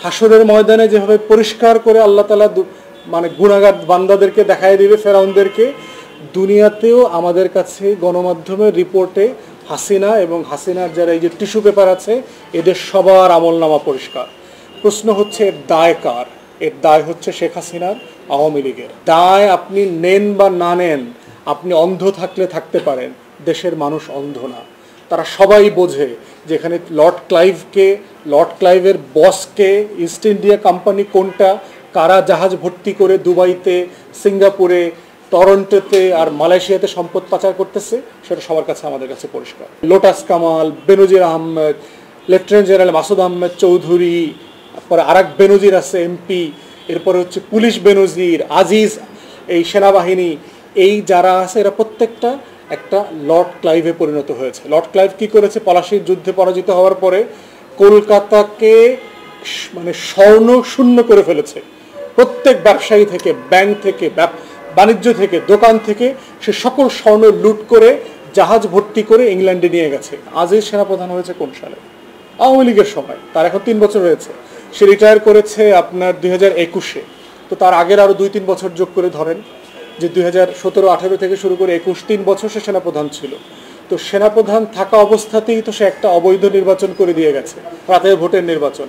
হাসরের ময়দানে যেভাবে পরিষ্কার করে আল্লাহ তাআলা মানে গুনাহগার বান্দাদেরকে দেখায় দিবে ফেরাউনদেরকে, দুনিয়াতেও আমাদের কাছে গণমাধ্যমের রিপোর্টে হাসিনা এবং হাসিনার যারা এই যে টিস্যু পেপার আছে এদের সবার আমলনামা পরিষ্কার। প্রশ্ন হচ্ছে এর দায় কার? এর দায় হচ্ছে শেখ হাসিনার, আওয়ামী লীগের। দায় আপনি নেন বা না নেন, আপনি অন্ধ থাকলে থাকতে পারেন, দেশের মানুষ অন্ধ না। তারা সবাই বোঝে যেখানে লর্ড ক্লাইভের বসকে ইস্ট ইন্ডিয়া কোম্পানি কোনটা, কারা জাহাজ ভর্তি করে দুবাইতে, সিঙ্গাপুরে, টরন্টোতে আর মালয়েশিয়াতে সম্পদ পাচার করতেছে, সেটা সবার কাছে আমাদের কাছে পরিষ্কার। লোটাস কামাল, বেনজির আহমেদ, লেফটেন্যান্ট জেনারেল মাসুদ আহমেদ চৌধুরী, তারপরে আরেক বেনজির আছে এমপি, এরপরে হচ্ছে পুলিশ বেনজির, আজিজ, এই সেনাবাহিনী, এই যারা আছে এরা প্রত্যেকটা একটা লর্ড ক্লাইভে পরিণত হয়েছে। লর্ড ক্লাইভ কি করেছে? পলাশির যুদ্ধে পরাজিত হওয়ার পরে কলকাতাকে মানে স্বর্ণ শূন্য করে ফেলেছে। প্রত্যেক ব্যবসায়ী থেকে, ব্যাংক থেকে, বাণিজ্য থেকে, দোকান থেকে সে সকল স্বর্ণ লুট করে জাহাজ ভর্তি করে ইংল্যান্ডে নিয়ে গেছে। আজিজ সেনাপ্রধান হয়েছে কোন সালে? আওয়ামী লীগের সময়। তার এখন 3 বছর হয়েছে। সে রিটায়ার করেছে আপনার 2021-এ। তো তার আগের আরও 2-3 বছর যোগ করে ধরেন যে 2017-18 থেকে শুরু করে 21-3 বছর সে সেনাপ্রধান ছিল। তো সেনাপ্রধান থাকা অবস্থাতেই তো সে একটা অবৈধ নির্বাচন করে দিয়ে গেছে, রাতের ভোটের নির্বাচন।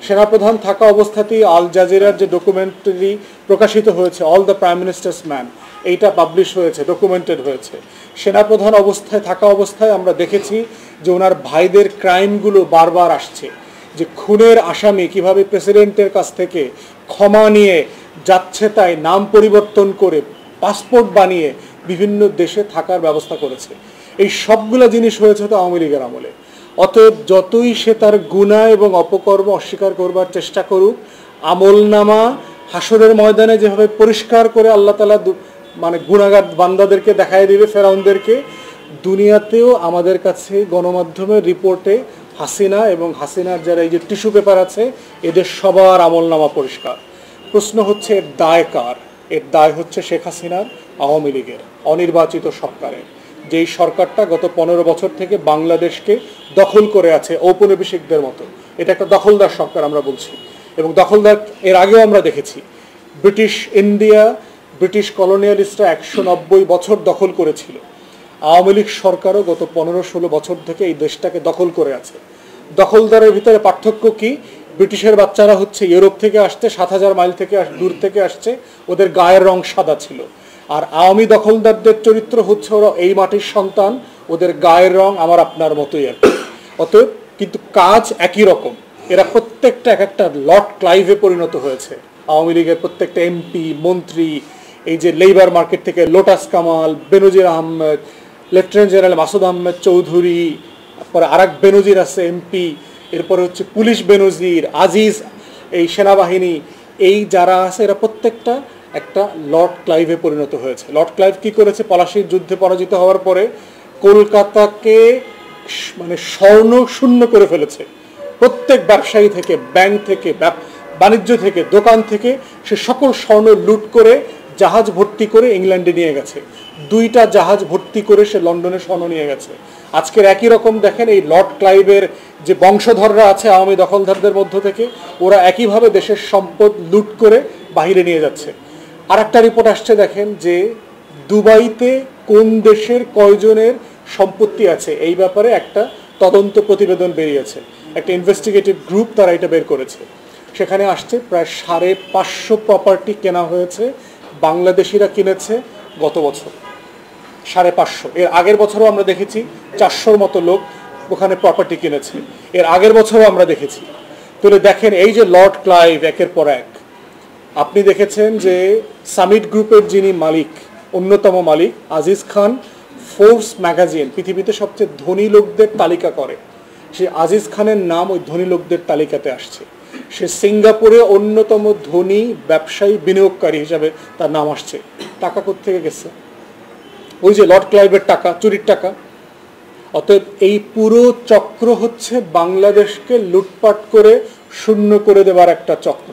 সেনাপ্রধান থাকা অবস্থাতেই আল জাজিরার যে ডকুমেন্টারি প্রকাশিত হয়েছে, all the prime ministers man, এইটা পাবলিশ হয়েছে, ডকুমেন্টেড হয়েছে। সেনাপ্রধান থাকা অবস্থায় আমরা দেখেছি যে ওনার ভাইদের ক্রাইমগুলো বারবার আসছে, যে খুনের আসামি কিভাবে প্রেসিডেন্টের কাছ থেকে ক্ষমা নিয়ে যাচ্ছে তাই নাম পরিবর্তন করে পাসপোর্ট বানিয়ে বিভিন্ন দেশে থাকার ব্যবস্থা করেছে। এই সবগুলো জিনিস হয়েছে তো আওয়ামী লীগের আমলে। অতএব যতই সে তার গুনাহ এবং অপকর্ম অস্বীকার করবার চেষ্টা করুক, আমলনামা হাসরের ময়দানে যেভাবে পরিষ্কার করে আল্লাহ তাআলা মানে গুনাহগার বান্দাদেরকে দেখায় দিবে ফেরাউনদেরকে, দুনিয়াতেও আমাদের কাছে গণমাধ্যমের রিপোর্টে হাসিনা এবং হাসিনার যারা এই যে টিস্যু পেপার আছে এদের সবার আমলনামা পরিষ্কার। প্রশ্ন হচ্ছে এর দায় কার? এর দায় হচ্ছে শেখ হাসিনার, আওয়ামী লীগের, অনির্বাচিত সরকারের। যেই সরকারটা গত 15 বছর থেকে বাংলাদেশকে দখল করে আছে ঔপনিবেশিকদের মতো। এটা একটা দখলদার সরকার আমরা বলছি, এবং দখলদার এর আগেও আমরা দেখেছি। ব্রিটিশ কলোনিয়ালিস্টরা 190 বছর দখল করেছিল। আওয়ামী লীগ সরকারও গত 15-16 বছর থেকে এই দেশটাকে দখল করে আছে। দখলদারের ভিতরে পার্থক্য কি? ব্রিটিশের বাচ্চারা হচ্ছে ইউরোপ থেকে আসছে, 7000 মাইল থেকে দূর থেকে আসছে, ওদের গায়ের রং সাদা ছিল। আর আওয়ামী দখলদারদের চরিত্র হচ্ছে ওরা এই মাটির সন্তান, ওদের গায়ের রং আমার আপনার মতোই আর কি। অতএব কিন্তু কাজ একই রকম। এরা প্রত্যেকটা এক একটা লর্ড ক্লাইভে পরিণত হয়েছে। আওয়ামী লীগের প্রত্যেকটা এমপি, মন্ত্রী, এই যে লেবার মার্কেট থেকে লোটাস কামাল, বেনজির আহমেদ, লেফটেন্যান্ট জেনারেল মাসুদ আহমেদ চৌধুরী, তারপরে আরেক বেনজির আছে এমপি, এরপরে হচ্ছে পুলিশ বেনজির, আজিজ, এই সেনাবাহিনী, এই যারা আছে এরা প্রত্যেকটা একটা লর্ড ক্লাইভে পরিণত হয়েছে। লর্ড ক্লাইভ কি করেছে? পলাশির যুদ্ধে পরাজিত হওয়ার পরে কলকাতাকে মানে স্বর্ণ শূন্য করে ফেলেছে। প্রত্যেক ব্যবসায়ী থেকে, ব্যাংক থেকে, বাণিজ্য থেকে, দোকান থেকে সে সকল স্বর্ণ লুট করে জাহাজ ভর্তি করে ইংল্যান্ডে নিয়ে গেছে। 2টা জাহাজ ভর্তি করে সে লন্ডনে স্বর্ণ নিয়ে গেছে। আজকের একই রকম দেখেন এই লর্ড ক্লাইভের যে বংশধররা আছে আওয়ামী দখলদারদের মধ্য থেকে, ওরা একইভাবে দেশের সম্পদ লুট করে বাহিরে নিয়ে যাচ্ছে। আর একটা রিপোর্ট আসছে দেখেন যে দুবাইতে কোন দেশের কয়জনের সম্পত্তি আছে, এই ব্যাপারে একটা তদন্ত প্রতিবেদন বেরিয়েছে। একটা ইনভেস্টিগেটিভ গ্রুপ তারা এটা বের করেছে। সেখানে আসছে প্রায় 550 প্রপার্টি কেনা হয়েছে, বাংলাদেশিরা কিনেছে গত বছর 550। এর আগের বছরও আমরা দেখেছি 400-র মতো লোক ওখানে প্রপার্টি কিনেছে, এর আগের বছরও আমরা দেখেছি। তাহলে দেখেন এই যে লর্ড ক্লাইভ একের পর এক, আপনি দেখেছেন যে সামিট গ্রুপের যিনি মালিক, অন্যতম মালিক আজিজ খান, ফোর্বস ম্যাগাজিন পৃথিবীতে সবচেয়ে ধনী লোকদের তালিকা করে, সে আজিজ খানের নাম ওই ধনী লোকদের তালিকাতে আসছে। সে সিঙ্গাপুরে অন্যতম ধনী ব্যবসায়ী বিনিয়োগকারী হিসাবে তার নাম আসছে। টাকা কোত্থেকে গেছে? ওই যে লর্ড ক্লাইভের টাকা, চুরির টাকা। অতএব এই পুরো চক্র হচ্ছে বাংলাদেশকে লুটপাট করে শূন্য করে দেবার একটা চক্র।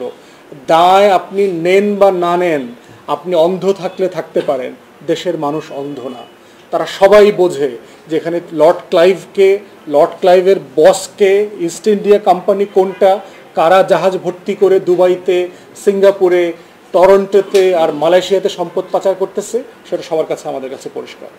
দায় আপনি নেন বা না নেন, আপনি অন্ধ থাকলে থাকতে পারেন, দেশের মানুষ অন্ধ না। তারা সবাই বোঝে যেখানে লর্ড ক্লাইভের বসকে ইস্ট ইন্ডিয়া কোম্পানি কোনটা, কারা জাহাজ ভর্তি করে দুবাইতে, সিঙ্গাপুরে, টরন্টোতে আর মালয়েশিয়াতে সম্পদ পাচার করতেছে, সেটা সবার কাছে আমাদের কাছে পরিষ্কার।